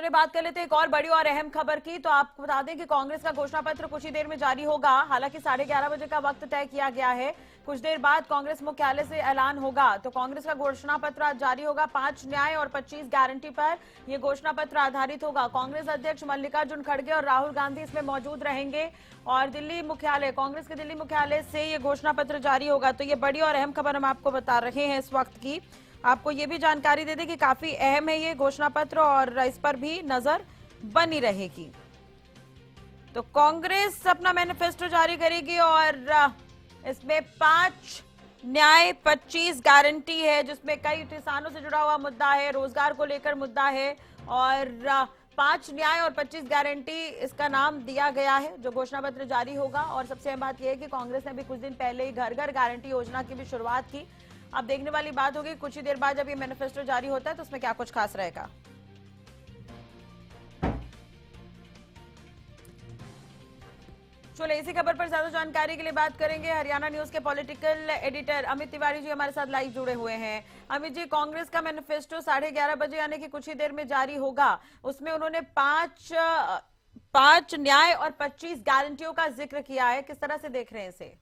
चलिए बात कर लेते हैं एक और बड़ी और अहम खबर की। तो आपको बता दें कि कांग्रेस का घोषणा पत्र कुछ ही देर में जारी होगा। हालांकि 11:30 बजे का वक्त तय किया गया है। कुछ देर बाद कांग्रेस मुख्यालय से ऐलान होगा। तो कांग्रेस का घोषणा पत्र आज जारी होगा। 5 न्याय और 25 गारंटी पर यह घोषणा पत्र आधारित होगा। कांग्रेस अध्यक्ष मल्लिकार्जुन खड़गे और राहुल गांधी इसमें मौजूद रहेंगे और दिल्ली मुख्यालय, कांग्रेस के दिल्ली मुख्यालय से यह घोषणा पत्र जारी होगा। तो ये बड़ी और अहम खबर हम आपको बता रहे हैं इस वक्त की। आपको ये भी जानकारी दे दें कि काफी अहम है ये घोषणा पत्र और इस पर भी नजर बनी रहेगी। तो कांग्रेस अपना मैनिफेस्टो जारी करेगी और इसमें 5 न्याय 25 गारंटी है, जिसमें कई किसानों से जुड़ा हुआ मुद्दा है, रोजगार को लेकर मुद्दा है और 5 न्याय और 25 गारंटी इसका नाम दिया गया है जो घोषणा पत्र जारी होगा। और सबसे अहम बात यह है कि कांग्रेस ने भी कुछ दिन पहले ही घर घर गारंटी योजना की भी शुरुआत की। अब देखने वाली बात होगी कुछ ही देर बाद जब ये मैनिफेस्टो जारी होता है तो उसमें क्या कुछ खास रहेगा। चलिए इसी खबर पर ज्यादा जानकारी के लिए बात करेंगे। हरियाणा न्यूज के पॉलिटिकल एडिटर अमित तिवारी जी हमारे साथ लाइव जुड़े हुए हैं। अमित जी, कांग्रेस का मैनिफेस्टो 11:30 बजे यानी कि कुछ ही देर में जारी होगा। उसमें उन्होंने 5 न्याय और 25 गारंटियों का जिक्र किया है। किस तरह से देख रहे हैं इसे?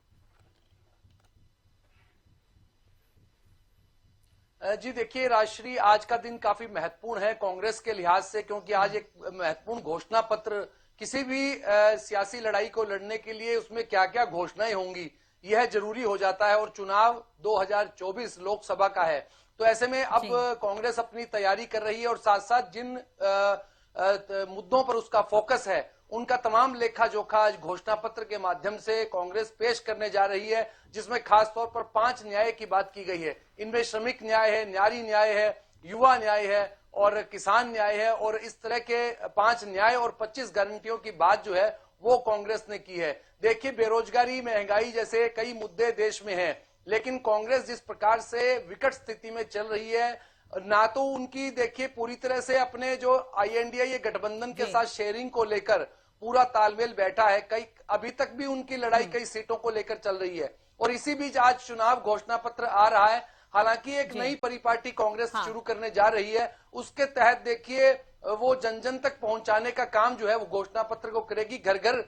जी देखिए राजश्री, आज का दिन काफी महत्वपूर्ण है कांग्रेस के लिहाज से, क्योंकि आज एक महत्वपूर्ण घोषणा पत्र, किसी भी सियासी लड़ाई को लड़ने के लिए उसमें क्या क्या घोषणाएं होंगी यह जरूरी हो जाता है। और चुनाव 2024 लोकसभा का है, तो ऐसे में अब कांग्रेस अपनी तैयारी कर रही है और साथ साथ जिन मुद्दों पर उसका फोकस है उनका तमाम लेखा जोखा आज घोषणा पत्र के माध्यम से कांग्रेस पेश करने जा रही है, जिसमें खास तौर पर 5 न्याय की बात की गई है। इनमें श्रमिक न्याय है, नारी न्याय है, युवा न्याय है और किसान न्याय है। और इस तरह के 5 न्याय और 25 गारंटियों की बात जो है वो कांग्रेस ने की है। देखिए, बेरोजगारी, महंगाई जैसे कई मुद्दे देश में हैं, लेकिन कांग्रेस जिस प्रकार से विकट स्थिति में चल रही है, ना तो उनकी देखिए पूरी तरह से अपने जो INDA गठबंधन के साथ शेयरिंग को लेकर पूरा तालमेल बैठा है, कई अभी तक भी उनकी लड़ाई कई सीटों को लेकर चल रही है। और इसी बीच आज चुनाव घोषणा पत्र आ रहा है। हालांकि एक नई परिपाटी कांग्रेस शुरू करने जा रही है, उसके तहत देखिए वो जन जन तक पहुंचाने का काम जो है वो घोषणा पत्र को करेगी। घर घर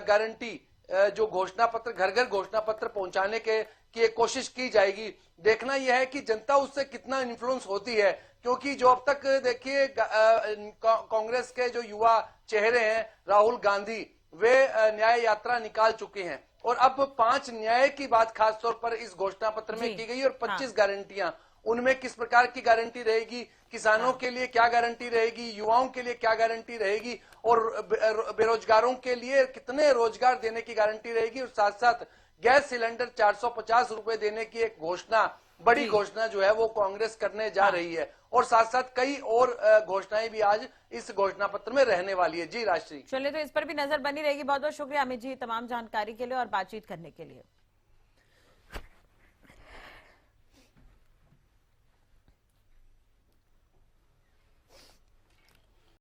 गारंटी, जो घोषणा पत्र, घर घर घोषणा पत्र पहुंचाने की एक कोशिश की जाएगी। देखना यह है कि जनता उससे कितना इन्फ्लुएंस होती है, क्योंकि जो अब तक देखिए कांग्रेस के जो युवा चेहरे हैं, राहुल गांधी, वे न्याय यात्रा निकाल चुके हैं और अब 5 न्याय की बात खास तौर पर इस घोषणा पत्र में की गई और 25 गारंटियां, उनमें किस प्रकार की गारंटी रहेगी, किसानों के लिए क्या गारंटी रहेगी, युवाओं के लिए क्या गारंटी रहेगी और बेरोजगारों के लिए कितने रोजगार देने की गारंटी रहेगी। और साथ साथ गैस सिलेंडर 450 रुपए देने की एक घोषणा, बड़ी घोषणा जो है वो कांग्रेस करने जा रही है। और साथ साथ कई और घोषणाएं भी आज इस घोषणा पत्र में रहने वाली है। जी राजश्री, चलिए तो इस पर भी नजर बनी रहेगी। बहुत बहुत शुक्रिया अमित जी तमाम जानकारी के लिए और बातचीत करने के लिए।